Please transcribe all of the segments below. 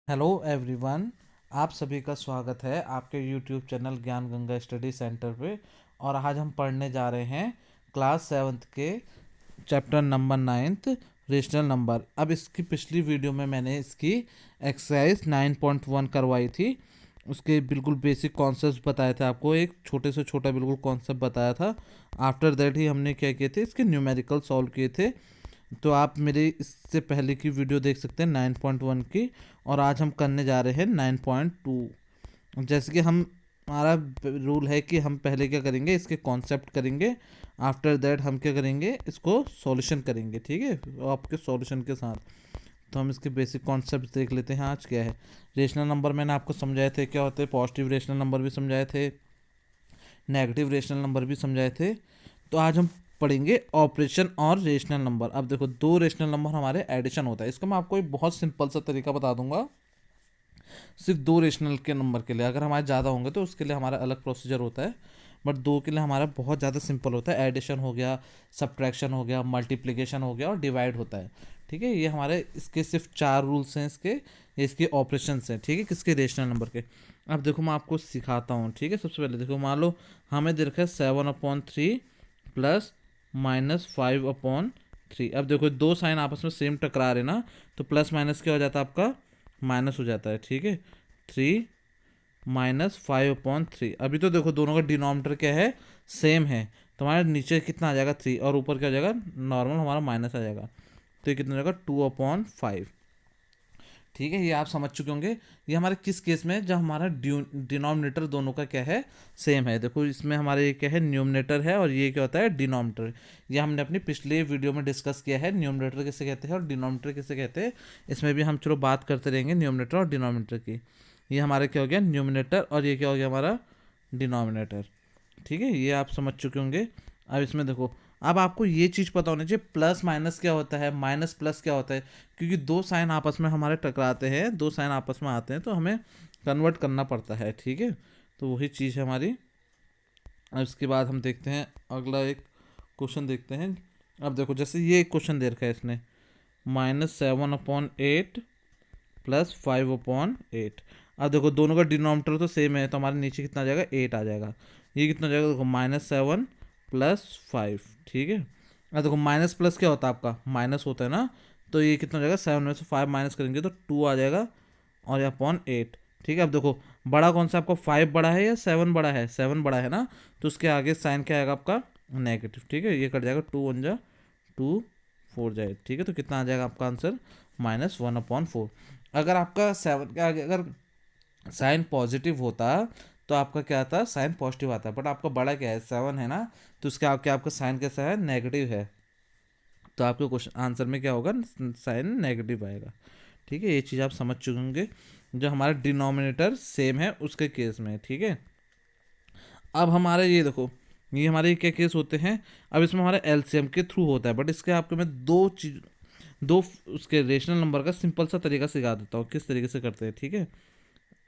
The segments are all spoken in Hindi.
Hello everyone. आप सभी का स्वागत है आपके यूट्यूब चैनल ज्ञान गंगा स्टडी सेंटर पे। और आज हम पढ़ने जा रहे हैं क्लास सेवन्थ के chapter number ninth, rational number. अब इसकी पिछली वीडियो में मैंने इसकी एक्सरसाइज 9.1 करवाई थी। उसके बिल्कुल बेसिक कॉन्सेप्ट बताए थे आपको, एक छोटे से छोटा बिल्कुल कॉन्सेप्ट बताया था। आफ्टर दैट ही हमने क्या किए थे, इसके न्यूमेरिकल सॉल्व किए थे। तो आप मेरे इससे पहले की वीडियो देख सकते हैं 9.1 की। और आज हम करने जा रहे हैं 9.2। जैसे कि हम हमारा रूल है कि हम पहले क्या करेंगे, इसके कॉन्सेप्ट करेंगे। आफ्टर दैट हम क्या करेंगे, इसको सॉल्यूशन करेंगे। ठीक है, आपके सॉल्यूशन के साथ। तो हम इसके बेसिक कॉन्सेप्ट देख लेते हैं। आज क्या है, रेशनल नंबर मैंने आपको समझाए थे क्या होते हैं। पॉजिटिव रेशनल नंबर भी समझाए थे, नेगेटिव रेशनल नंबर भी समझाए थे। तो आज हम पढ़ेंगे ऑपरेशन और रेशनल नंबर। अब देखो, दो रेशनल नंबर हमारे एडिशन होता है। इसका मैं आपको एक बहुत सिंपल सा तरीका बता दूंगा, सिर्फ दो रेशनल के नंबर के लिए। अगर हमारे ज़्यादा होंगे तो उसके लिए हमारा अलग प्रोसीजर होता है, बट दो के लिए हमारा बहुत ज़्यादा सिंपल होता है। एडिशन हो गया, सब्ट्रैक्शन हो गया, मल्टीप्लिकेशन हो गया और डिवाइड होता है। ठीक है, ये हमारे इसके सिर्फ चार रूल्स हैं इसके, ये इसके ऑपरेशन हैं। ठीक है, किसके, रेशनल नंबर के। अब देखो मैं आपको सिखाता हूँ। ठीक है, सबसे पहले देखो, मान लो हमें दे रखा है 7/3 प्लस -5/3। अब देखो दो साइन आपस में सेम टकरा रहे ना, तो प्लस माइनस क्या हो जाता है आपका, माइनस हो जाता है। ठीक है, 3 - 5/3। अभी तो देखो दोनों का डिनोमिनेटर क्या है, सेम है। तो हमारे नीचे कितना आ जाएगा, 3, और ऊपर क्या हो जाएगा, नॉर्मल हमारा माइनस आ जाएगा। तो ये कितना हो जाएगा, 2/5। ठीक है, ये आप समझ चुके होंगे। ये हमारे किस केस में है, जब हमारा डिनोमिनेटर दोनों का क्या है, सेम है। देखो इसमें हमारे ये क्या है, न्यूमरेटर है, और ये क्या होता है, डिनोमिनेटर। ये हमने अपनी पिछले वीडियो में डिस्कस किया है, न्यूमरेटर किसे कहते हैं और डिनोमिनेटर किसे कहते हैं। इसमें भी हम चलो बात करते रहेंगे न्यूमरेटर और डिनोमिनेटर की। ये हमारा क्या हो गया, न्यूमरेटर, और ये क्या हो गया हमारा, डिनोमिनेटर। ठीक है, ये आप समझ चुके होंगे। अब इसमें देखो, अब आपको ये चीज़ पता होनी चाहिए, प्लस माइनस क्या होता है, माइनस प्लस क्या होता है। क्योंकि दो साइन आपस में हमारे टकराते हैं, दो साइन आपस में आते हैं, तो हमें कन्वर्ट करना पड़ता है। ठीक है, तो वही चीज़ है हमारी। अब इसके बाद हम देखते हैं अगला एक क्वेश्चन देखते हैं। अब देखो जैसे ये एक क्वेश्चन दे रखा है इसने, -7/8 +5/8। अब देखो दोनों का डिनोमिनेटर तो सेम है, तो हमारे नीचे कितना आ जाएगा, 8 आ जाएगा। ये कितना हो जाएगा, देखो -7 +5। ठीक है, अब देखो माइनस प्लस क्या होता है आपका, माइनस होता है ना। तो ये कितना हो जाएगा, 7 में से 5 माइनस करेंगे तो 2 आ जाएगा, और ये अपॉन 8। ठीक है, अब देखो बड़ा कौन सा आपका, 5 बड़ा है या 7 बड़ा है, 7 बड़ा है ना। तो उसके आगे साइन क्या आएगा आपका, नेगेटिव। ठीक है, ये कट जाएगा, 2 4 जाए। ठीक है, तो कितना आ जाएगा आपका आंसर, -1/4। अगर आपका 7 के आगे अगर साइन पॉजिटिव होता तो आपका क्या आता, साइन पॉजिटिव आता। बट आपका बड़ा क्या है, 7 है ना, तो उसके आपके आपका साइन कैसा है, नेगेटिव है। तो आपके क्वेश्चन आंसर में क्या होगा, साइन नेगेटिव आएगा। ठीक है, ये चीज़ आप समझ चुके होंगे, जो हमारा डिनोमिनेटर सेम है उसके केस में। ठीक है, अब हमारे ये देखो, ये हमारे क्या केस होते हैं। अब इसमें हमारा एलसीएम के थ्रू होता है, बट इसके आपको मैं दो चीज, दो उसके रेशनल नंबर का सिंपल सा तरीका सिखा देता हूँ, किस तरीके से करते हैं। ठीक है,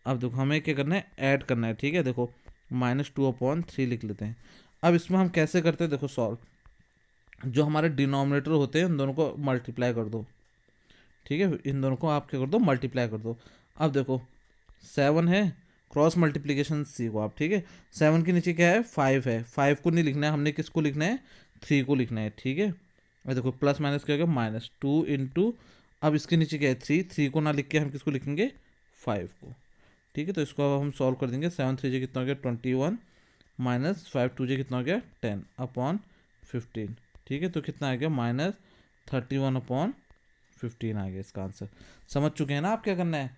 अब देखो हमें क्या करना है, ऐड करना है। ठीक है, देखो -2/3 लिख लेते हैं। अब इसमें हम कैसे करते हैं, देखो सॉल्व, जो हमारे डिनोमिनेटर होते हैं उन दोनों को मल्टीप्लाई कर दो। ठीक है, इन दोनों को आप क्या कर दो, मल्टीप्लाई कर दो। अब देखो 7 है, क्रॉस मल्टीप्लीकेशन सीखो आप। ठीक है, 7 के नीचे क्या है, 5 है। 5 को नहीं लिखना है हमने, किसको लिखना है, 3 को लिखना है। ठीक है, और देखो प्लस माइनस क्या हो गया, -2 × अब इसके नीचे क्या है, 3 को ना लिख के हम किसको लिखेंगे, 5 को। ठीक है, तो इसको अब हम सॉल्व कर देंगे। 7 3 कितना हो गया, 21, -5 2 कितना हो गया, 10/15। ठीक है, तो कितना आ गया, -31/15 आ गया इसका आंसर। समझ चुके हैं ना आप क्या करना है।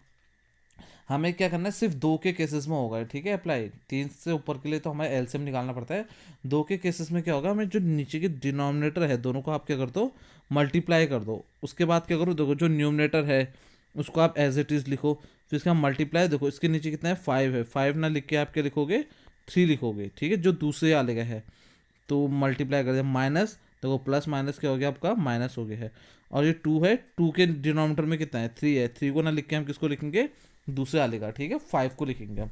हमें क्या करना है, सिर्फ दो के केसेस में होगा। ठीक है, अप्लाई, तीन से ऊपर के लिए तो हमें एलसीएम निकालना पड़ता है। दो के केसेस में क्या होगा, हमें जो नीचे के डिनोमिनेटर है दोनों को आप क्या कर दो, मल्टीप्लाई कर दो। उसके बाद क्या करो, देखो जो न्यूमिनेटर है उसको आप एज इट इज़ लिखो, फिर इसका मल्टीप्लाई। देखो इसके नीचे कितना है, 5 है। 5 ना लिख के आप क्या लिखोगे, 3 लिखोगे। ठीक है, जो दूसरे वाले का है, तो मल्टीप्लाई कर दिया, माइनस, देखो प्लस माइनस क्या हो गया आपका, माइनस हो गया है। और ये 2 है, 2 के डिनोमिनेटर में कितना है, 3 है। 3 को ना लिख के हम किसको लिखेंगे, दूसरे वाले का। ठीक है, 5 को लिखेंगे हम।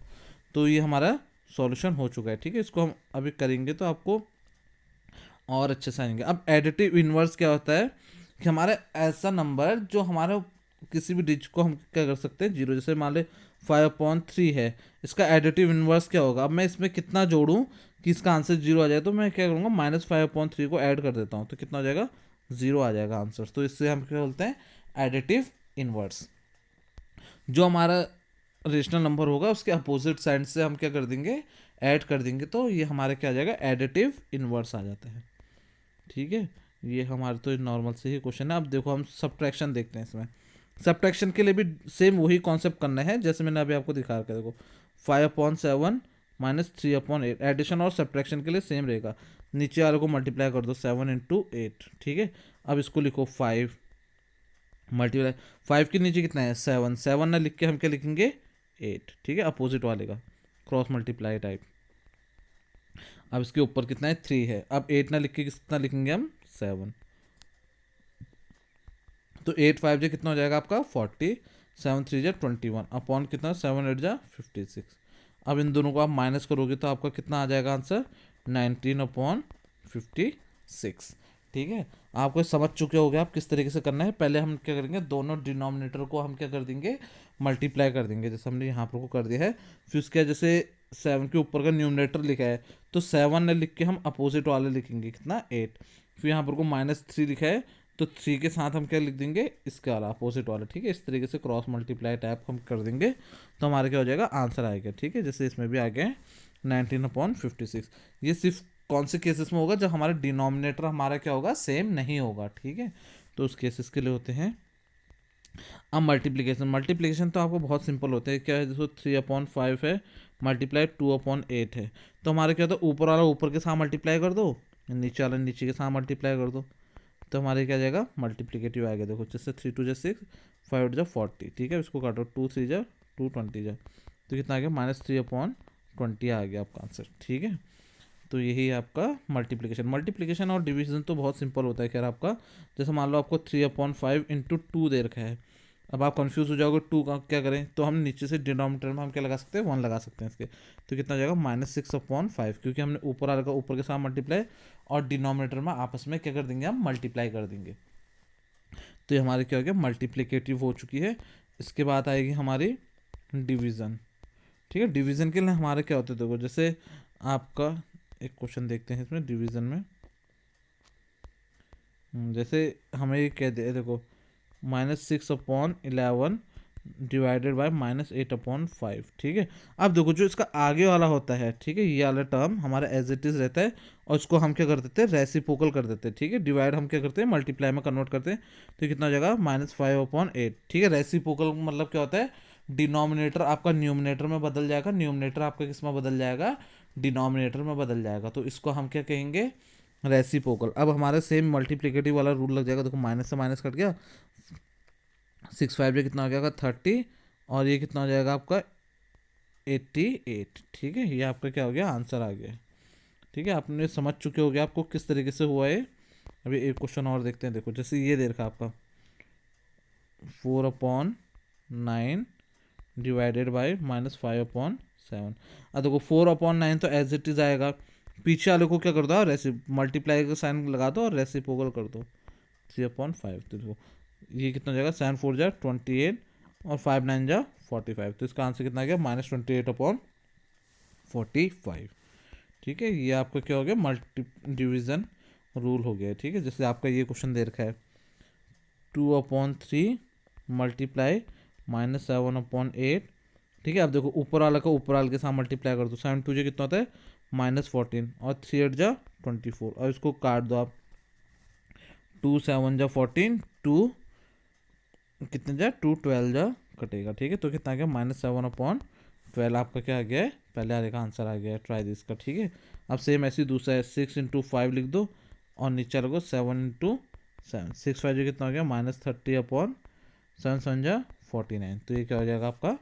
तो ये हमारा सॉल्यूशन हो चुका है। ठीक है, इसको हम अभी करेंगे तो आपको और अच्छे से आएंगे। अब एडिटिव इनवर्स क्या होता है, कि हमारा ऐसा नंबर जो हमारा किसी भी डिजिट को हम क्या कर सकते हैं, जीरो। जैसे मान ले 5/3 है, इसका एडिटिव इन्वर्स क्या होगा। अब मैं इसमें कितना जोड़ूं कि इसका आंसर जीरो आ जाए, तो मैं क्या करूँगा, -5/3 को ऐड कर देता हूँ, तो कितना हो जाएगा, जीरो आ जाएगा आंसर। तो इससे हम क्या बोलते हैं, एडिटिव इन्वर्स। जो हमारा रेशनल नंबर होगा उसके अपोजिट साइड से हम क्या कर देंगे, ऐड कर देंगे, तो ये हमारे क्या आ जाएगा, एडिटिव इन्वर्स आ जाता है। ठीक है, ये हमारे तो नॉर्मल से ही क्वेश्चन है। अब देखो हम सब्ट्रैक्शन देखते हैं। इसमें सब्ट्रैक्शन के लिए भी सेम वही कॉन्सेप्ट करना है जैसे मैंने अभी आपको दिखा रखा है। देखो 5/7 -3/8, एडिशन और सब्ट्रैक्शन के लिए सेम रहेगा। नीचे वाले को मल्टीप्लाई कर दो 7 × 8, ठीक है। अब इसको लिखो 5 मल्टीप्लाई, 5 के नीचे कितना है, 7, 7 ना लिख के हम क्या लिखेंगे, 8, ठीक है, अपोजिट वाले का क्रॉस मल्टीप्लाई टाइप। अब इसके ऊपर कितना है, 3 है। अब 8 ना लिख के कितना लिखेंगे हम, 7। तो 8 5 जो कितना हो जाएगा आपका 40, 7 3 जा 21 अपॉन कितना 7 8 जा 56। अब इन दोनों को आप माइनस करोगे तो आपका कितना आ जाएगा आंसर, 19/56। ठीक है, आपको समझ चुके होगे आप किस तरीके से करना है। पहले हम क्या करेंगे, दोनों डिनोमिनेटर को हम क्या कर देंगे, मल्टीप्लाई कर देंगे, जैसे हमने यहाँ पर को कर दिया है। फिर उसके बाद जैसे 7 के ऊपर का न्यूमिनेटर लिखा है तो 7 ने लिख के हम अपोजिट वाले लिखेंगे कितना 8। फिर यहाँ पर को -3 लिखा है तो 3 के साथ हम क्या लिख देंगे, इसके वाला अपोजिट वाला। ठीक है, इस तरीके से क्रॉस मल्टीप्लाई टाइप हम कर देंगे तो हमारा क्या हो जाएगा, आंसर आएगा। ठीक है, जैसे इसमें भी आ गया 19/56। ये सिर्फ कौन से केसेस में होगा, जब हमारा डिनोमिनेटर हमारा क्या होगा, सेम नहीं होगा। ठीक है, तो उस केसेस के लिए होते हैं। अब मल्टीप्लिकेशन, मल्टीप्लिकेशन तो आपको बहुत सिंपल होता है। क्या है, जैसे 3/5 है मल्टीप्लाई 2/8 है, तो हमारे क्या होता है, ऊपर वाला ऊपर के साथ मल्टीप्लाई कर दो, नीचे वाला नीचे के साथ मल्टीप्लाई कर दो, तो हमारे क्या जाएगा, मल्टीप्लिकेटिव आएगा। देखो जैसे 3 2 जा 6, 5 8 जा 40। ठीक है, इसको काटो, 2 3 जा 2 20 जा, तो कितना आ गया, -3/20 आ गया आपका आंसर। ठीक है, तो यही है आपका मल्टीप्लिकेशन। मल्टीप्लिकेशन और डिवीजन तो बहुत सिंपल होता है। खैर आपका जैसे मान लो आपको 3/5 × 2 दे रखा है। अब आप कंफ्यूज हो जाओगे, 2 का क्या करें, तो हम नीचे से डिनोमिनेटर में हम क्या लगा सकते हैं, 1 लगा सकते हैं इसके। तो कितना हो जाएगा, -6/5, क्योंकि हमने ऊपर वाले का ऊपर के साथ मल्टीप्लाई और डिनोमिनेटर में आपस में क्या कर देंगे, हम मल्टीप्लाई कर देंगे। तो ये हमारे क्या हो गया, मल्टीप्लिकेटिव हो चुकी है। इसके बाद आएगी हमारी डिवीज़न। ठीक है, डिवीज़न के लिए हमारे क्या होते हैं, देखो जैसे आपका एक क्वेश्चन देखते हैं इसमें डिवीज़न में। जैसे हमें ये कह दे, देखो -6/11 डिवाइडेड बाय -8/5। ठीक है, अब देखो जो इसका आगे वाला होता है, ठीक है, ये वाला टर्म हमारा एज इट इज रहता है, और इसको हम क्या कर देते हैं, रेसिप्रोकल कर देते हैं। ठीक है, डिवाइड हम क्या करते हैं, मल्टीप्लाई में कन्वर्ट करते हैं, तो कितना हो जाएगा, -5/8। ठीक है, रेसिप्रोकल मतलब क्या होता है, डिनोमिनेटर आपका न्यूमिनेटर में बदल जाएगा, न्यूमिनेटर आपका किस में बदल जाएगा, डिनोमिनेटर में बदल जाएगा, तो इसको हम क्या कहेंगे, रेसिप्रोकल। अब हमारे सेम मल्टीप्लिकेटिव वाला रूल लग जाएगा। देखो माइनस से माइनस कट गया, 6 5 ये कितना हो जाएगा, 30, और ये कितना हो जाएगा आपका 88। ठीक है, ये आपका क्या हो गया, आंसर आ गया। ठीक है, आपने समझ चुके हो गए आपको किस तरीके से हुआ है। अभी एक क्वेश्चन और देखते हैं। देखो जैसे ये दे रखा आपका 4/9 डिवाइडेड बाई -5/7। अब देखो 4/9 तो एज इट इज आएगा, पीछे वाले को क्या कर दो, रेसि मल्टीप्लाई का साइन लगा दो और रेसिप्रोकल कर दो 3/5। तो देखो ये कितना हो जाएगा, 7 4 जा 28 और 5 9 जा 45। तो इसका आंसर कितना आ गया, -28/45। ठीक है, ये आपका क्या हो गया, मल्टी डिवीज़न रूल हो गया है। ठीक है, जैसे आपका ये क्वेश्चन दे रखा है 2/3 मल्टीप्लाई -7/8। ठीक है, अब देखो ऊपर वाला का ऊपर वाले के साथ मल्टीप्लाई कर दो, 7 2 कितना होता है, -14, और 3 8 जा 24, और इसको काट दो आप, 2 7 जा 14, 2 कितने जा 2 12 जा कटेगा। ठीक है, तो कितना आ गया, -7/12 आपका क्या आ गया है, पहले आने का आंसर आ गया है, ट्राई दिस का। ठीक है, अब सेम ऐसे ही दूसरा है, 6 × 5 लिख दो, और नीचे लगो 7 × 7, 6 5 जो कितना हो गया, -30/7 7 जा 49। तो ये क्या हो जाएगा, आपका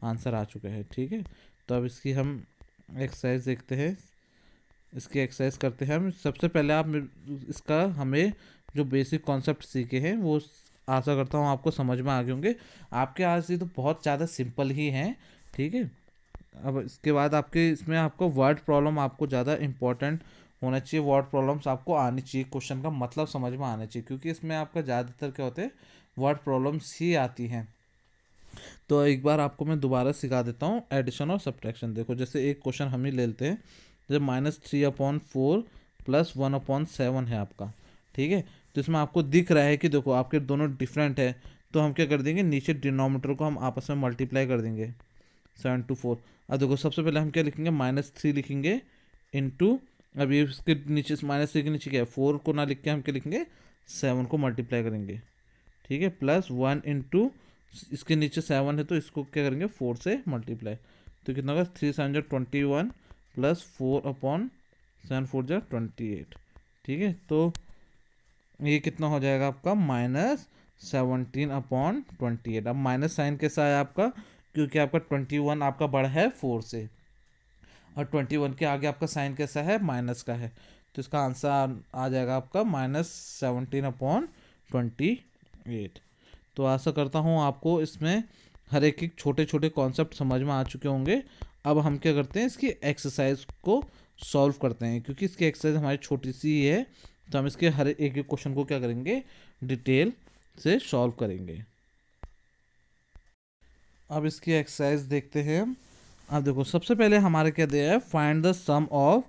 आंसर आ चुका है। ठीक है, तो अब इसकी हम एक्सरसाइज देखते हैं। इसकी एक्सरसाइज करते हैं हम। सबसे पहले आप इसका हमें जो बेसिक कॉन्सेप्ट सीखे हैं वो आशा करता हूँ आपको समझ में आ गए होंगे। आपके आज ये तो बहुत ज़्यादा सिंपल ही हैं। ठीक है, अब इसके बाद आपके इसमें आपको वर्ड प्रॉब्लम आपको ज़्यादा इंपॉर्टेंट होना चाहिए। वर्ड प्रॉब्लम्स आपको आनी चाहिए, क्वेश्चन का मतलब समझ में आना चाहिए, क्योंकि इसमें आपका ज़्यादातर क्या होते हैं, वर्ड प्रॉब्लम्स ही आती हैं। तो एक बार आपको मैं दोबारा सिखा देता हूँ एडिशन और सब्ट्रैक्शन। देखो जैसे एक क्वेश्चन हम ही ले लेते हैं, जब -3/4 + 1/7 है आपका, ठीक है। तो इसमें आपको दिख रहा है कि देखो आपके दोनों डिफरेंट है, तो हम क्या कर देंगे, नीचे डिनोमिनेटर को हम आपस में मल्टीप्लाई कर देंगे 7/4। अब देखो सबसे पहले हम क्या लिखेंगे, -3 लिखेंगे इंटू, अब ये इसके नीचे -3 के नीचे क्या है 4 को ना लिख के हम क्या लिखेंगे 7 को मल्टीप्लाई करेंगे, ठीक है, +1 इंटू, इसके नीचे 7 है तो इसको क्या करेंगे 4 से मल्टीप्लाई, तो कितना होगा 3×7=21 +4/7×4=28, ठीक है। तो ये कितना हो जाएगा आपका -17/28। अब माइनस साइन कैसा है आपका, क्योंकि आपका 21 आपका बड़ा है 4 से, और 21 के आगे आपका साइन कैसा है, माइनस का है, तो इसका आंसर आ जाएगा आपका -17/28। तो आशा करता हूँ आपको इसमें हर एक छोटे छोटे कॉन्सेप्ट समझ में आ चुके होंगे। अब हम क्या करते हैं, इसकी एक्सरसाइज को सॉल्व करते हैं, क्योंकि इसकी एक्सरसाइज हमारी छोटी सी ही है, तो हम इसके हर एक एक क्वेश्चन को क्या करेंगे, डिटेल से सॉल्व करेंगे। अब इसकी एक्सरसाइज देखते हैं हम। अब देखो सबसे पहले हमारे क्या दिया है, find the sum of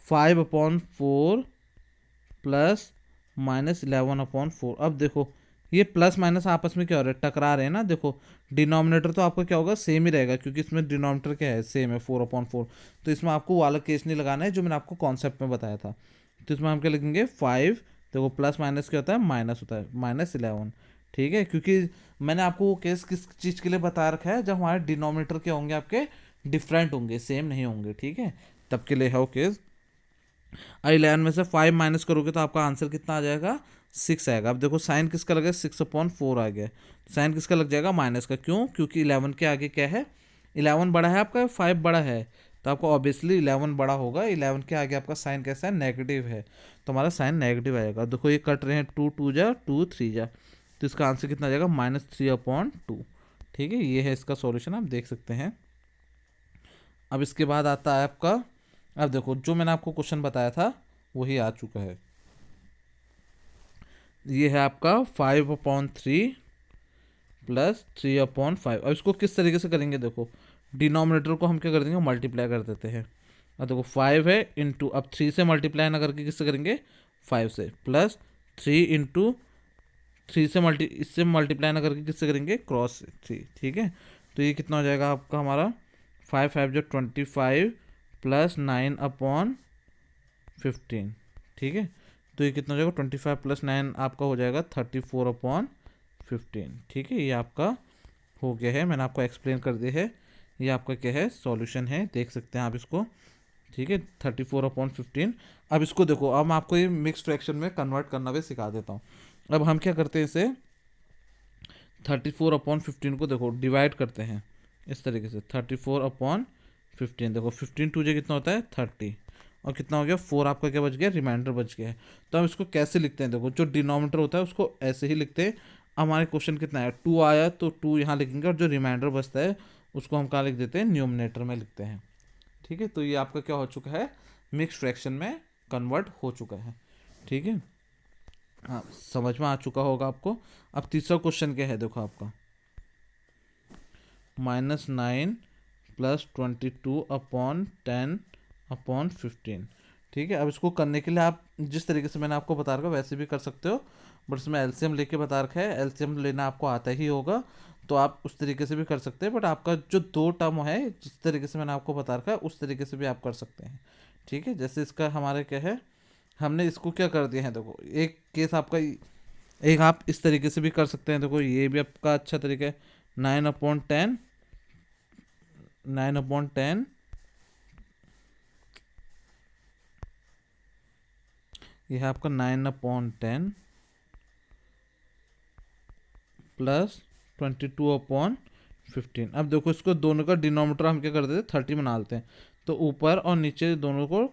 5/4 plus -11/4। अब देखो ये प्लस माइनस आपस में क्या हो रहा है, टकरा रहे हैं ना। देखो डिनोमिनेटर तो आपका क्या होगा, सेम ही रहेगा, क्योंकि इसमें डिनोमिनेटर क्या है, सेम है 4/4। तो इसमें आपको वो वाला केस नहीं लगाना है जो मैंने आपको कॉन्सेप्ट में बताया था। तो इसमें हम क्या लिखेंगे 5, देखो प्लस माइनस क्या होता है, माइनस होता है, -11, ठीक है। क्योंकि मैंने आपको वो केस किस चीज़ के लिए बता रखा है, जब हमारे डिनोमिनेटर क्या होंगे, आपके डिफरेंट होंगे, सेम नहीं होंगे, ठीक है, तब के लिए है वो केस। 11 में से 5 माइनस करोगे तो आपका आंसर कितना आ जाएगा, 6 आएगा। अब देखो साइन किसका लगा, 6/4 आ गया, साइन किसका लग जाएगा, माइनस का। क्यों, क्योंकि 11 के आगे क्या है, 11 बड़ा है आपका, 5 बड़ा है, तो आपको ऑब्वियसली 11 बड़ा होगा। 11 के आगे आपका साइन कैसा है, नेगेटिव है, तो हमारा साइन नेगेटिव आएगा। देखो ये कट रहे हैं, 2 2 जा 2 3 जा, तो इसका आंसर कितना आ जाएगा, -3/2, ठीक है। ये है इसका सॉल्यूशन, आप देख सकते हैं। अब इसके बाद आता है आपका, अब देखो जो मैंने आपको क्वेश्चन बताया था वही आ चुका है। ये है आपका 5/3 + 3/5। अब इसको किस तरीके से करेंगे, देखो डिनोमिनेटर को हम क्या कर देंगे, मल्टीप्लाई कर देते हैं। अब देखो 5 है इंटू, अब 3 से मल्टीप्लाई ना करके किससे करेंगे, 5 से, +3 इंटू 3 से इससे मल्टीप्लाई ना करके किससे करेंगे, क्रॉस 3, ठीक है। तो ये कितना हो जाएगा आपका हमारा 5×5 = 25 +9/15, ठीक है। तो ये कितना हो जाएगा, 25 + 9 आपका हो जाएगा 34/15, ठीक है। ये आपका हो गया है, मैंने आपको एक्सप्लेन कर दिया है। ये आपका क्या है, सॉल्यूशन है, देख सकते हैं आप इसको, ठीक है, 34/15। अब इसको देखो, अब मैं आपको ये मिक्स फ्रैक्शन में कन्वर्ट करना भी सिखा देता हूँ। अब हम क्या करते हैं, इसे 34/15 को देखो डिवाइड करते हैं इस तरीके से, 34/15, देखो 15 2 कितना होता है 30, और कितना हो गया 4, आपका क्या बच गया, रिमाइंडर बच गया है। तो हम इसको कैसे लिखते हैं, देखो जो डिनोमिनेटर होता है उसको ऐसे ही लिखते हैं। हमारे क्वेश्चन कितना है, 2 आया तो 2 यहाँ लिखेंगे, और जो रिमाइंडर बचता है उसको हम कहाँ लिख देते हैं, न्यूमिनेटर में लिखते हैं, ठीक है। तो ये आपका क्या हो चुका है, मिक्स फ्रैक्शन में कन्वर्ट हो चुका है, ठीक है। हाँ समझ में आ चुका होगा आपको। अब तीसरा क्वेश्चन क्या है, देखो आपका -9 + 22/10/15, ठीक है। अब इसको करने के लिए आप जिस तरीके से मैंने आपको बता रखा है वैसे भी कर सकते हो, बट इसमें एलसीएम लेके बता रखा है, एलसीएम लेना आपको आता ही होगा, तो आप उस तरीके से भी कर सकते हैं। बट आपका जो दो टर्म है, जिस तरीके से मैंने आपको बता रखा है उस तरीके से भी आप कर सकते हैं, ठीक है। जैसे इसका हमारे क्या है, हमने इसको क्या कर दिया है, देखो एक केस आपका, एक आप इस तरीके से भी कर सकते हैं, देखो ये भी आपका अच्छा तरीका है, 9/10, 9/10, ये है आपका 9/10 + 22/15। अब देखो इसको दोनों का डिनोमिनेटर हम क्या कर देते हैं, 30 बना लेते हैं, तो ऊपर और नीचे दोनों को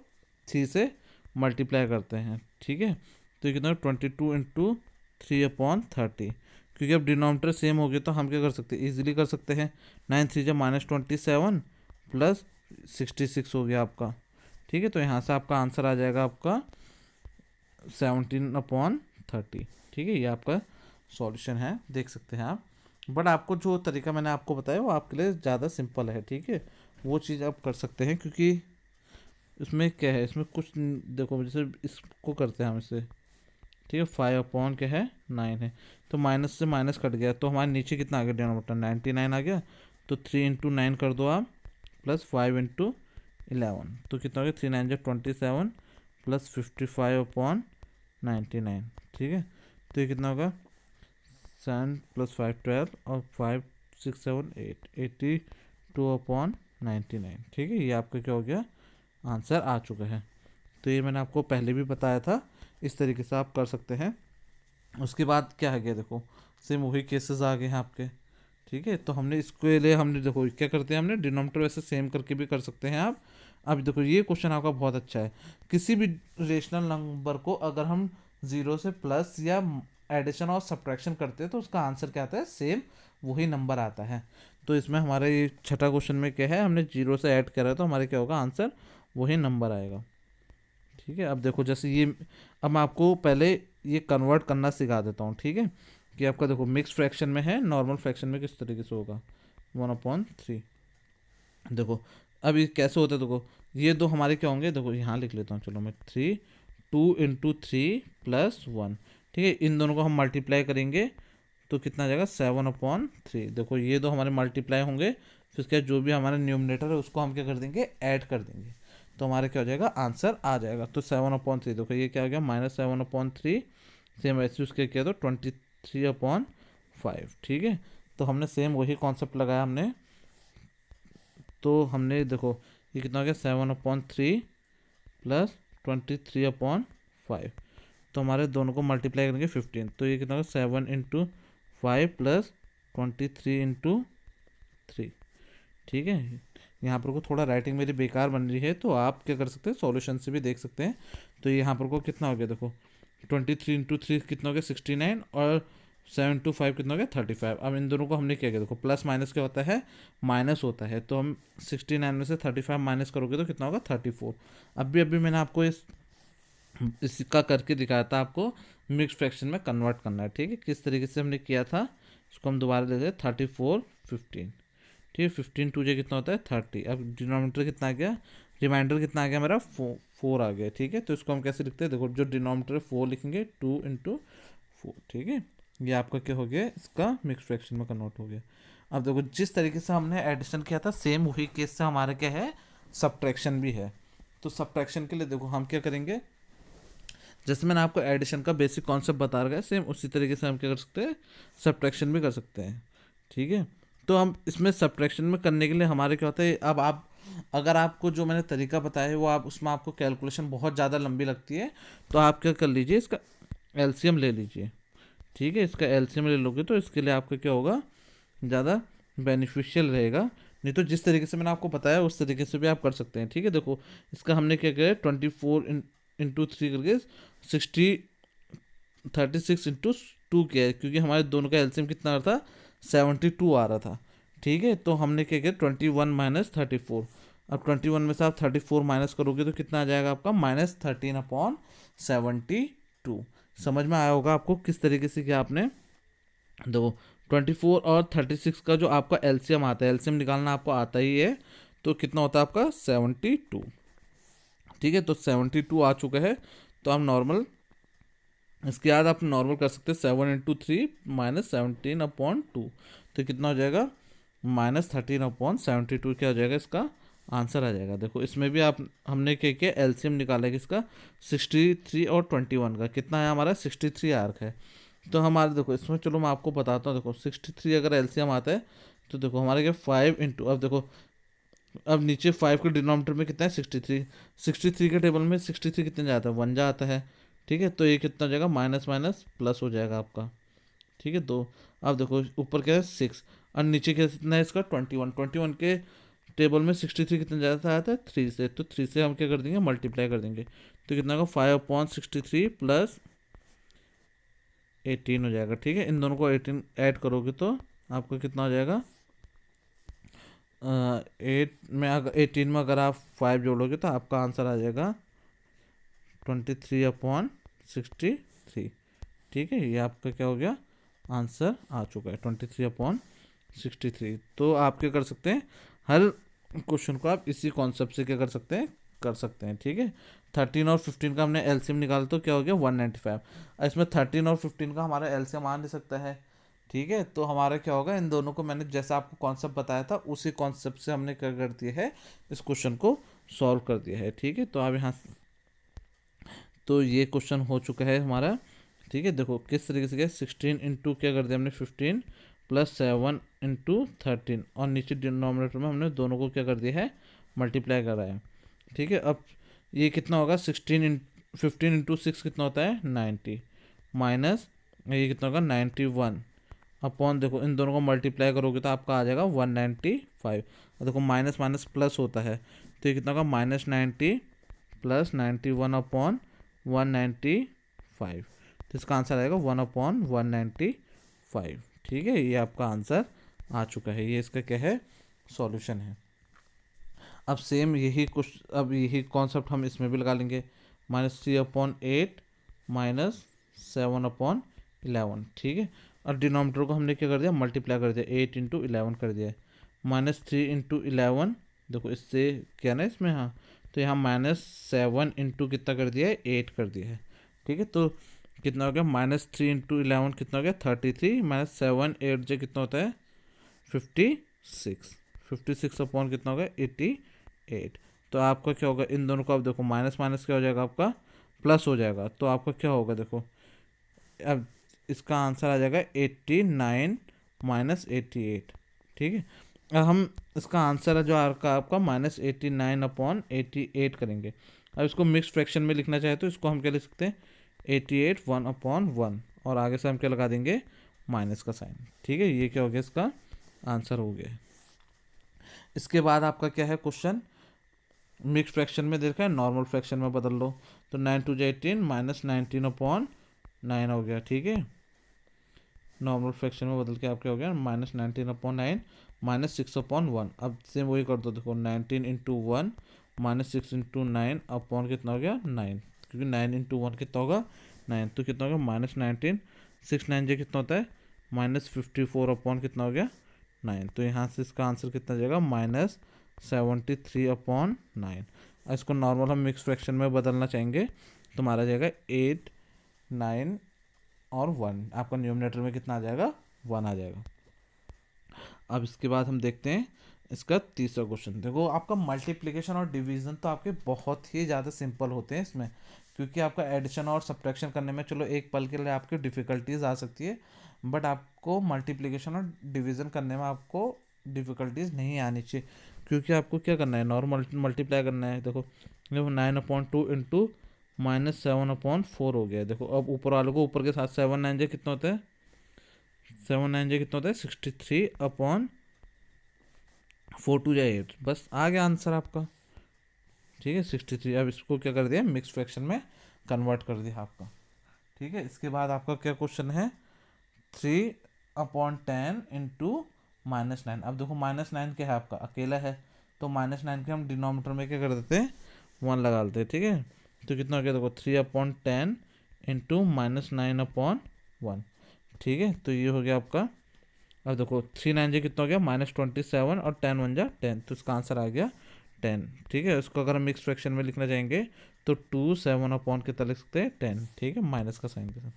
3 से मल्टीप्लाई करते हैं, ठीक है। तो ये कितना 22 × 3/30, क्योंकि अब डिनोमिनेटर सेम हो गया तो हम क्या कर सकते हैं, इजीली कर सकते हैं, 9 3 -27 +66 हो गया आपका, ठीक है। तो यहाँ से आपका आंसर आ जाएगा आपका 17/30, ठीक है। ये आपका सॉल्यूशन है, देख सकते हैं आप। बट आपको जो तरीका मैंने आपको बताया वो आपके लिए ज़्यादा सिंपल है, ठीक है, वो चीज़ आप कर सकते हैं, क्योंकि इसमें क्या है, इसमें कुछ देखो जैसे इसको करते हैं हम इसे, ठीक है, 5 अपॉन क्या है 9 है, तो माइनस से माइनस कट गया, तो हमारे नीचे कितना आ गया डिनोमिनेटर 99 आ गया, तो 3 × 9 कर दो आप, प्लस 5 × 11, तो कितना हो गया 3 9 = 27 प्लस 55/99, ठीक है, तो ये कितना होगा 7 + 5 12 और 5 6 7 8 82/99, ठीक है, ये आपका क्या हो गया आंसर आ चुका है। तो ये मैंने आपको पहले भी बताया था, इस तरीके से आप कर सकते हैं। उसके बाद क्या है गया देखो, सेम वही केसेस आ गए हैं आपके, ठीक है, तो हमने इसके लिए हमने देखो क्या करते हैं, हमने डिनोमिनेटर वैसे सेम करके भी कर सकते हैं आप। अब देखो ये क्वेश्चन आपका बहुत अच्छा है, किसी भी रेशनल नंबर को अगर हम ज़ीरो से प्लस या एडिशन और सब्ट्रैक्शन करते हैं तो उसका आंसर क्या आता है, सेम वही नंबर आता है। तो इसमें हमारा ये छठा क्वेश्चन में क्या है, हमने जीरो से ऐड करा है तो हमारे क्या होगा आंसर वही नंबर आएगा, ठीक है। अब देखो जैसे ये, अब मैं आपको पहले ये कन्वर्ट करना सिखा देता हूँ, ठीक है, कि आपका देखो मिक्स फ्रैक्शन में है, नॉर्मल फ्रैक्शन में किस तरीके से होगा 1/3। देखो अब ये कैसे होता है, देखो ये दो हमारे क्या होंगे, देखो यहाँ लिख लेता हूँ, चलो मैं 3 2 × 3 + 1, ठीक है, इन दोनों को हम मल्टीप्लाई करेंगे तो कितना आ जाएगा 7/3। देखो ये दो हमारे मल्टीप्लाई होंगे, फिर उसके बाद जो भी हमारा न्यूमरेटर है उसको हम क्या कर देंगे, ऐड कर देंगे, तो हमारे क्या हो जाएगा आंसर आ जाएगा। तो 7/3, देखो ये क्या हो गया -7/3, सेम वैसे उसके किया तो 23/5, ठीक है। तो हमने सेम वही कॉन्सेप्ट लगाया हमने, तो हमने देखो ये कितना हो गया 7/3 प्लस 23/5, तो हमारे दोनों को मल्टीप्लाई करेंगे 15, तो ये कितना होगा 7 × 5 प्लस 23 × 3, ठीक है। यहाँ पर को थोड़ा राइटिंग मेरी बेकार बन रही है, तो आप क्या कर सकते हैं सॉल्यूशन से भी देख सकते हैं। तो यहाँ पर को कितना हो गया देखो 23 × 3 कितना हो गया 69, और 7 × 5 कितना हो गया 35। अब इन दोनों को हमने क्या किया, देखो प्लस माइनस क्या होता है, माइनस होता है, तो हम 69 में से 35 माइनस करोगे तो कितना होगा 34। अभी मैंने आपको इसका करके दिखाया था, आपको मिक्स फ्रैक्शन में कन्वर्ट करना है, ठीक है, किस तरीके से हमने किया था इसको हम दोबारा लेते हैं 34 15, ठीक है, 15 2 कितना होता है 30। अब डिनोमिनेटर कितना आ गया, रिमाइंडर कितना आ गया मेरा 4 आ गया, ठीक है, तो इसको हम कैसे लिखते हैं, देखो जो डिनोमिनेटर 4 लिखेंगे 2 × 4, ठीक है, ये आपका क्या हो गया, इसका मिक्स फ्रैक्शन में कन्वर्ट हो गया। अब देखो जिस तरीके से हमने एडिशन किया था सेम वही केस से हमारा क्या है सब्ट्रैक्शन भी है। तो सब्ट्रैक्शन के लिए देखो हम क्या करेंगे, जैसे मैंने आपको एडिशन का बेसिक कॉन्सेप्ट बता रखा है, सेम उसी तरीके से हम क्या कर सकते हैं सब्ट्रैक्शन भी कर सकते हैं, ठीक है। तो हम इसमें सब्ट्रैक्शन में करने के लिए हमारे क्या होता है, अब आप अगर आपको जो मैंने तरीका बताया है वो आप उसमें आपको कैलकुलेशन बहुत ज़्यादा लंबी लगती है, तो आप क्या कर लीजिए इसका एलसीएम ले लीजिए, ठीक है, इसका एलसीएम ले लोगे तो इसके लिए आपका क्या होगा ज़्यादा बेनिफिशियल रहेगा। नहीं तो जिस तरीके से मैंने आपको बताया उस तरीके से भी आप कर सकते हैं, ठीक है। देखो इसका हमने क्या किया 24 × 3 करके 36 किया है, क्योंकि हमारे दोनों का एलसीएम कितना आ रहा था 72 आ रहा था, ठीक है। तो हमने क्या किया 21 - 34, अब 21 में से आप 34 माइनस करोगे तो कितना आ जाएगा आपका -13/72। समझ में आया होगा आपको किस तरीके से किया आपने। देखो 24 और 36 का जो आपका एलसीएम आता है, एलसीएम निकालना आपको आता ही है, तो कितना होता है आपका 72, ठीक है। तो 72 आ चुका है, तो हम नॉर्मल इसके बाद आप नॉर्मल कर सकते हैं 7 × 3 -17/2, तो कितना हो जाएगा -13/72, क्या हो जाएगा इसका आंसर आ जाएगा। देखो इसमें भी आप हमने क्या किया एलसीएम निकाला है किसका 63 और 21 का, कितना है हमारा 63 आर्क है। तो हमारे देखो इसमें चलो मैं आपको बताता हूँ, देखो 63 अगर एलसीएम आता है तो देखो हमारे क्या 5 अब देखो अब नीचे 5 के डिनोमिनेटर में कितना है 63, 63 के टेबल में 63 कितने जाता है 1 जाता है, ठीक है। तो ये कितना हो जाएगा माइनस माइनस प्लस हो जाएगा आपका, ठीक है। तो अब देखो ऊपर क्या है 6 और नीचे क्या कितना है इसका 21 के टेबल में 63 कितने ज़्यादा आता है 3 से, तो 3 से हम क्या कर देंगे मल्टीप्लाई कर देंगे, तो कितना होगा 5/63 प्लस 18 हो जाएगा, ठीक है। इन दोनों को 18 ऐड करोगे तो आपको कितना हो जाएगा 8 में अगर 18 में अगर आप 5 जोड़ोगे तो आपका आंसर आ जाएगा 23/63, ठीक है। ये आपका क्या हो गया आंसर आ चुका है 23/63। तो आप क्या कर सकते हैं, हर क्वेश्चन को आप इसी कॉन्सेप्ट से क्या कर सकते हैं, ठीक है। 13 और 15 का हमने एलसीएम निकाला तो क्या हो गया 195। इसमें 13 और 15 का हमारा एलसीएम आ नहीं सकता है, ठीक है। तो हमारा क्या होगा, इन दोनों को मैंने जैसा आपको कॉन्सेप्ट बताया था उसी कॉन्सेप्ट से हमने क्या कर दिया है, इस क्वेश्चन को सॉल्व कर दिया है, ठीक है। तो आप यहाँ, तो ये क्वेश्चन हो चुका है हमारा, ठीक है। देखो किस तरीके से, 16 इंटू क्या कर दिया हमने 15 प्लस 7 इंटू 13, और नीचे डिनोमिनेटर में हमने दोनों को क्या कर दिया है, मल्टीप्लाई करा है, ठीक है। अब ये कितना होगा, 15 इंटू 6 कितना होता है 90, माइनस ये कितना होगा 91 अपॉन, देखो इन दोनों को मल्टीप्लाई करोगे तो आपका आ जाएगा 195। और देखो माइनस माइनस प्लस होता है, तो ये कितना होगा -90 प्लस 91 अपॉन 195। तो इसका आंसर आएगा 1/195, ठीक है। ये आपका आंसर आ चुका है, ये इसका क्या है, सॉल्यूशन है। अब सेम यही कुछ, अब यही कॉन्सेप्ट हम इसमें भी लगा लेंगे, -3/8 -7/11, ठीक है। और डिनोमिनेटर को हमने क्या कर दिया, मल्टीप्लाई कर दिया, 8 इंटू 11 कर दिया, -3 इंटू 11, देखो इससे क्या ना इसमें, हाँ, तो यहाँ -7 इंटू कितना कर दिया है, 8 कर दिया है, ठीक है। तो कितना हो गया, -3 इंटू 11 कितना हो गया 33, -7 8 जो कितना होता है 56, 56 अपॉन कितना हो गया 88। तो आपका क्या होगा, इन दोनों को आप देखो माइनस माइनस क्या हो जाएगा आपका, प्लस हो जाएगा, तो आपका क्या होगा, देखो अब इसका आंसर आ जाएगा 89 -88, ठीक है। अब हम इसका आंसर जो आपका -89/88 करेंगे। अब इसको मिक्स फ्रैक्शन में लिखना चाहे तो इसको हम क्या लिख सकते हैं, 88 1/1, और आगे से हम क्या लगा देंगे, माइनस का साइन, ठीक है। ये क्या हो गया, इसका आंसर हो गया। इसके बाद आपका क्या है क्वेश्चन, मिक्स फ्रैक्शन में देखा है, नॉर्मल फ्रैक्शन में बदल लो, तो 9 2 18 -19/9 हो गया, ठीक है। नॉर्मल फ्रैक्शन में बदल के आप क्या हो गया, -19/9 -6/1। अब सेम वही कर दो, देखो 19 इंटू 1 -6/9 अपॉन कितना हो गया 9, क्योंकि 9 इंटू 1 कितना होगा 9, तो कितना हो गया -19, 6 9 जो कितना होता है -54 अपॉन कितना हो गया 9। तो यहाँ से इसका आंसर कितना जाएगा, -73/9। इसको नॉर्मल हम मिक्स फ्रैक्शन में बदलना चाहेंगे तो हमारा जाएगा 8 9 और 1, आपका न्यूमरेटर में कितना आ जाएगा 1 आ जाएगा। अब इसके बाद हम देखते हैं इसका तीसरा क्वेश्चन। देखो आपका मल्टीप्लिकेशन और डिवीजन तो आपके बहुत ही ज़्यादा सिंपल होते हैं इसमें, क्योंकि आपका एडिशन और सब्ट्रैक्शन करने में चलो एक पल के लिए आपकी डिफ़िकल्टीज आ सकती है, बट आपको मल्टीप्लिकेशन और डिवीज़न करने में आपको डिफ़िकल्टीज नहीं आनी चाहिए, क्योंकि आपको क्या करना है, नॉर्मल मल्टीप्लाई करना है। देखो 9/2 इंटू -7/4 हो गया। देखो अब ऊपर वाले को ऊपर के साथ 7 9 जे कितना होता है, 7 9 जे कितना होता है 63/4 2 जा 8, बस आ गया आंसर आपका, ठीक है 63। अब इसको क्या कर दिया, मिक्स फ्रैक्शन में कन्वर्ट कर दिया आपका, ठीक है। इसके बाद आपका क्या क्वेश्चन है, 3/10 इंटू -9। अब देखो -9 क्या है आपका अकेला है, तो -9 के हम डिनोमिनेटर में क्या कर देते हैं 1 लगा देते हैं, ठीक है। तो कितना हो गया, देखो 3/10 इंटू -9/1, ठीक है। तो ये हो गया आपका, अब देखो 3 9 जे कितना हो गया -27, और 10 1 जा 10, तो इसका आंसर आ गया 10, ठीक है। इसको अगर हम मिक्स फ्रैक्शन में लिखना चाहेंगे तो 2 7 अपॉन कितना लिख सकते हैं 10, ठीक है, माइनस का साइन के साथ।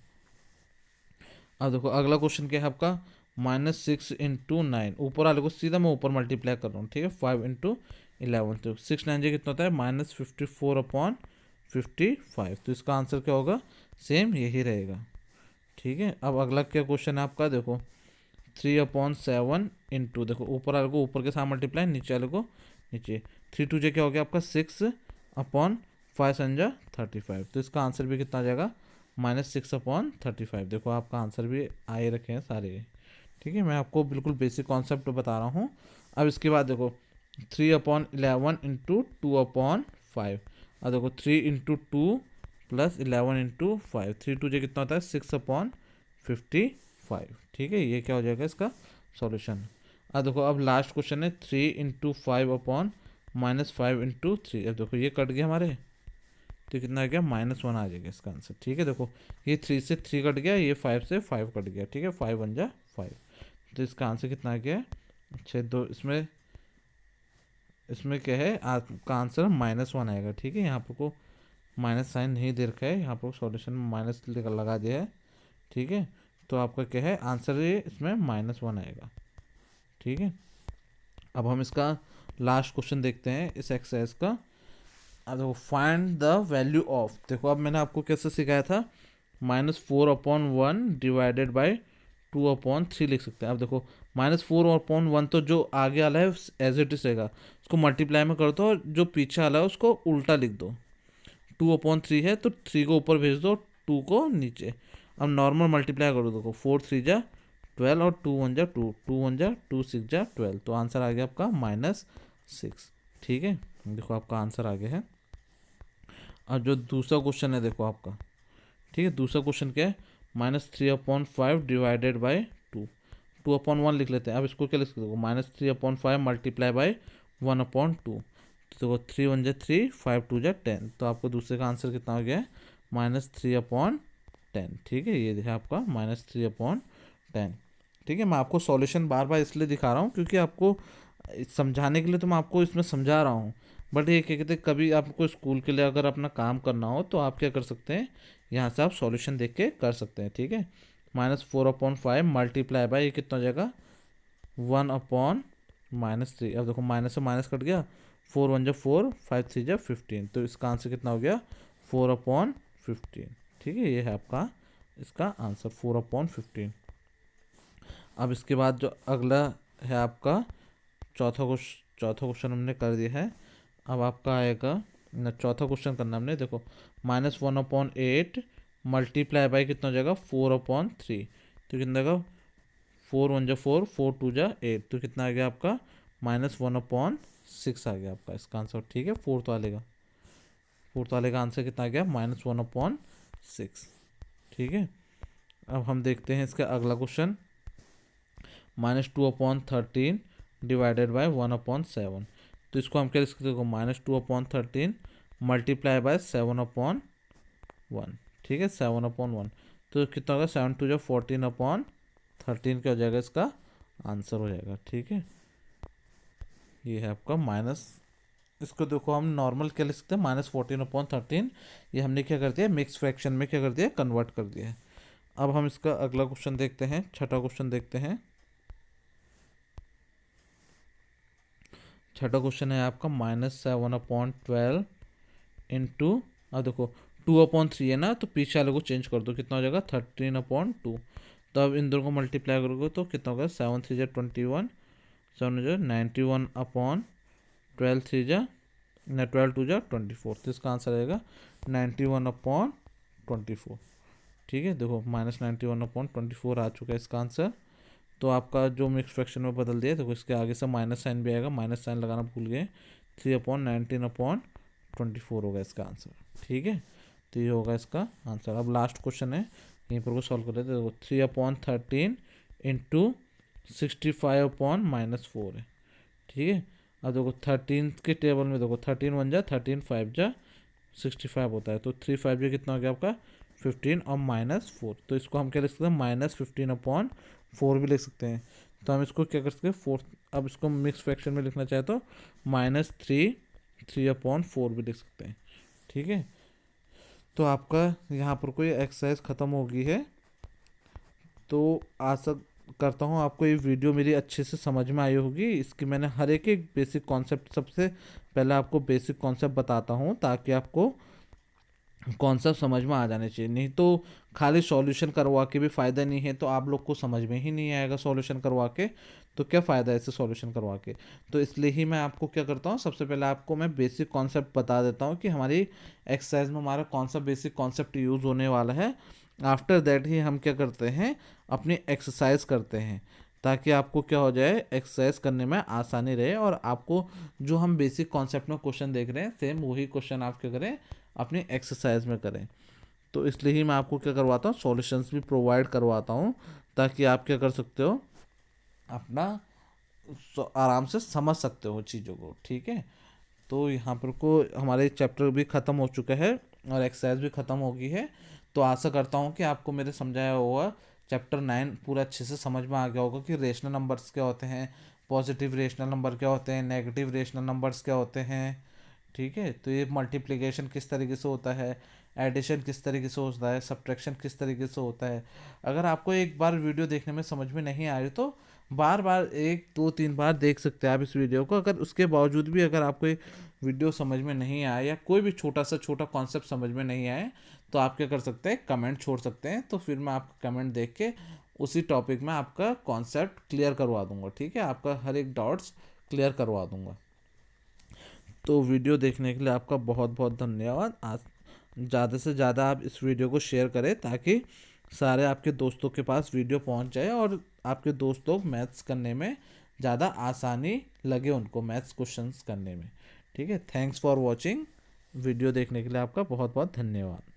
अब देखो अगला क्वेश्चन क्या है आपका, -6 इंटू 9, ऊपर वाले को सीधा मैं ऊपर मल्टीप्लाई कर रहा हूँ, ठीक है, 5 इंटू 11, तो 6 9 जे कितना होता है -54/55, तो इसका आंसर क्या होगा, सेम यही रहेगा, ठीक है। अब अगला क्या क्वेश्चन है आपका, देखो 3/7 इंटू, देखो ऊपर वाले को ऊपर के साथ मल्टीप्लाई, नीचे वाले को नीचे, 3 2 जे क्या हो गया आपका 6/5 संजा 35, तो इसका आंसर भी कितना आ जाएगा -6/35। देखो आपका आंसर भी आए रखे हैं सारे, ठीक है। मैं आपको बिल्कुल बेसिक कॉन्सेप्ट बता रहा हूँ। अब इसके बाद देखो 3/11 इंटू 2/5, अब देखो 3 इंटू 2 प्लस 11 इंटू 5, 3 2 जे कितना होता है 6/55, ठीक है। ये क्या हो जाएगा इसका सॉल्यूशन। अब देखो अब लास्ट क्वेश्चन है 3 इंटू 5/-5 इंटू 3, अब देखो ये कट गया हमारे, तो कितना आ गया -1 आ जाएगा इसका आंसर। ठीक है, देखो ये 3 से 3 कट गया, ये 5 से 5 कट गया। ठीक है, 5 1 जा 5, तो इसका आंसर कितना आ गया 6 2। इसमें क्या है, आपका आंसर -1 आएगा। ठीक है, यहाँ पर को माइनस साइन नहीं दे रखा है, यहाँ पर सॉल्यूशन में माइनस लगा दिया है। ठीक है, तो आपका क्या है आंसर, ये इसमें -1 आएगा। ठीक है, अब हम इसका लास्ट क्वेश्चन देखते हैं इस एक्सरसाइज का। अब देखो, फाइंड द वैल्यू ऑफ, देखो अब मैंने आपको कैसे सिखाया था, -4/1 डिवाइडेड बाई 2/3 लिख सकते हैं। अब देखो -4/1 तो जो आगे वाला है एज इट इज रहेगा, उसको मल्टीप्लाई में कर दो, और जो पीछे वाला है उसको उल्टा लिख दो। 2/3 है तो 3 को ऊपर भेज दो, 2 को नीचे। अब नॉर्मल मल्टीप्लाई करो, देखो 4 3 जा 12 और 2 1 जा 2, 2 1 जा 2 6 जा 12, तो आंसर आ गया आपका -6। ठीक है, देखो आपका आंसर आ गया है। अब जो दूसरा क्वेश्चन है देखो आपका, ठीक है, दूसरा क्वेश्चन क्या है, -3/5 डिवाइडेड बाई 2, 2/1 लिख लेते हैं। अब इसको क्या लिख सकते हो, -3/5 मल्टीप्लाई बाई 1/2, तो देखो 3 1 जा 3, 5 2 जा 10, तो आपको दूसरे का आंसर कितना हो गया है -3/10। ठीक है, ये देखिए आपका -3/10। ठीक है, मैं आपको सॉल्यूशन बार बार इसलिए दिखा रहा हूँ क्योंकि आपको समझाने के लिए तो मैं आपको इसमें समझा रहा हूँ, बट ये क्या कहते हैं, कभी आपको स्कूल के लिए अगर अपना काम करना हो तो आप क्या कर सकते हैं, यहाँ से आप सॉल्यूशन देख के कर सकते हैं। ठीक है, -4/5 मल्टीप्लाई बाई, ये कितना हो जाएगा 1/-3। अब देखो माइनस से माइनस कट गया, 4 1 जा 4, 5 3 जा 15, तो इसका आंसर कितना हो गया 4/15। ठीक है, ये है आपका इसका आंसर 4/15। अब इसके बाद जो अगला है आपका चौथा क्वेश्चन हमने कर दिया है। अब आपका आएगा ना, चौथा क्वेश्चन करना हमने, देखो -1/8 मल्टीप्लाई बाई कितना हो जाएगा 4/3, तो कितना जाएगा 4 1 जा 4, 4 2 जा 8, तो कितना आ गया आपका -1/6 आ गया आपका इसका आंसर। ठीक है, फोर्थ वाले का आंसर कितना आ गया -1/6। ठीक है, अब हम देखते हैं इसका अगला क्वेश्चन, -2/13 डिवाइडेड बाई 1/7, तो इसको हम क्या लिख सकते हैं, -2/13 मल्टीप्लाई बाय 7/1। ठीक है, 7/1, तो कितना होगा 7 2 जा 14/13 क्या हो जाएगा इसका आंसर हो जाएगा। ठीक है, ये है आपका माइनस, इसको देखो हम नॉर्मल क्या लिख सकते हैं, -14/13, ये हमने क्या कर दिया मिक्स फ्रैक्शन में क्या कर दिया कन्वर्ट कर दिया है। अब हम इसका अगला क्वेश्चन देखते हैं, छठा क्वेश्चन देखते हैं। छठा क्वेश्चन है आपका -7/12 इंटू, अब देखो 2/3 है ना, तो पीछे वाले को चेंज कर दो, कितना हो जाएगा 13/2, तो अब इन दोनों को मल्टीप्लाई करोगे तो कितना होगा 7 3 जा 21, 7 जा 91/12 3 जा 12 2 जा 24, तो इसका आंसर आएगा 91/24। ठीक है, देखो -91/24 आ चुका है इसका आंसर। तो आपका जो मिक्स फ्रैक्शन में बदल दिया, देखो इसके आगे से माइनस साइन भी आएगा, माइनस साइन लगाना भूल गए, 3/19/24 होगा इसका आंसर। ठीक है, तो ये होगा इसका आंसर। अब लास्ट क्वेश्चन है, यहीं पर को सॉल्व कर देते हैं। देखो 3/13 इंटू 65/-4 है। ठीक है, अब देखो 13 के टेबल में देखो 13 1 जा 13 5 जा 65 होता है, तो 3 5 जा कितना हो गया आपका 15 और -4, तो इसको हम क्या लिख सकते हैं -15/4 भी लिख सकते हैं। तो हम इसको क्या कर सकते हैं 4, अब इसको मिक्स फ्रैक्शन में लिखना चाहे तो -3/4 भी लिख सकते हैं। ठीक है, तो आपका यहाँ पर कोई एक्सरसाइज ख़त्म हो गई है। तो आशा करता हूँ आपको ये वीडियो मेरी अच्छे से समझ में आई होगी। इसकी मैंने हर एक बेसिक कॉन्सेप्ट, सबसे पहले आपको बेसिक कॉन्सेप्ट बताता हूँ ताकि आपको कॉन्सेप्ट समझ में आ जाने चाहिए, नहीं तो खाली सॉल्यूशन करवा के भी फ़ायदा नहीं है, तो आप लोग को समझ में ही नहीं आएगा सॉल्यूशन करवा के, तो क्या फ़ायदा है ऐसे सॉल्यूशन करवा के। तो इसलिए ही मैं आपको क्या करता हूँ, सबसे पहले आपको मैं बेसिक कॉन्सेप्ट बता देता हूँ कि हमारी एक्सरसाइज में हमारा कौन सा बेसिक कॉन्सेप्ट यूज़ होने वाला है। आफ्टर दैट ही हम क्या करते हैं अपनी एक्सरसाइज करते हैं, ताकि आपको क्या हो जाए एक्सरसाइज करने में आसानी रहे, और आपको जो हम बेसिक कॉन्सेप्ट में क्वेश्चन देख रहे हैं सेम वही क्वेश्चन आप क्या करें अपनी एक्सरसाइज में करें। तो इसलिए ही मैं आपको क्या करवाता हूँ सॉल्यूशंस भी प्रोवाइड करवाता हूँ, ताकि आप क्या कर सकते हो अपना आराम से समझ सकते हो चीज़ों को। ठीक है, तो यहाँ पर को हमारे चैप्टर भी ख़त्म हो चुका है। और एक्सरसाइज भी ख़त्म हो गई है। तो आशा करता हूँ कि आपको मेरे समझाया होगा चैप्टर 9 पूरा अच्छे से समझ में आ गया होगा कि रेशनल नंबर्स क्या होते हैं, पॉजिटिव रेशनल नंबर क्या होते हैं, नेगेटिव रेशनल नंबर्स क्या होते हैं। ठीक है, तो ये मल्टीप्लिकेशन किस तरीके से होता है, एडिशन किस तरीके से होता है, सब्ट्रैक्शन किस तरीके से होता है। अगर आपको एक बार वीडियो देखने में समझ में नहीं आ रही तो बार बार 1 2 3 बार देख सकते हैं आप इस वीडियो को। अगर उसके बावजूद भी अगर आपको ये वीडियो समझ में नहीं आया या कोई भी छोटा से छोटा कॉन्सेप्ट समझ में नहीं आए तो आप क्या कर सकते हैं, कमेंट छोड़ सकते हैं। तो फिर मैं आपका कमेंट देख के उसी टॉपिक में आपका कॉन्सेप्ट क्लियर करवा दूंगा। ठीक है, आपका हर एक डाउट्स क्लियर करवा दूंगा। तो वीडियो देखने के लिए आपका बहुत बहुत धन्यवाद। आज ज़्यादा से ज़्यादा आप इस वीडियो को शेयर करें ताकि सारे आपके दोस्तों के पास वीडियो पहुंच जाए और आपके दोस्त लोग मैथ्स करने में ज़्यादा आसानी लगे उनको मैथ्स क्वेश्चंस करने में। ठीक है, थैंक्स फॉर वॉचिंग। वीडियो देखने के लिए आपका बहुत बहुत धन्यवाद।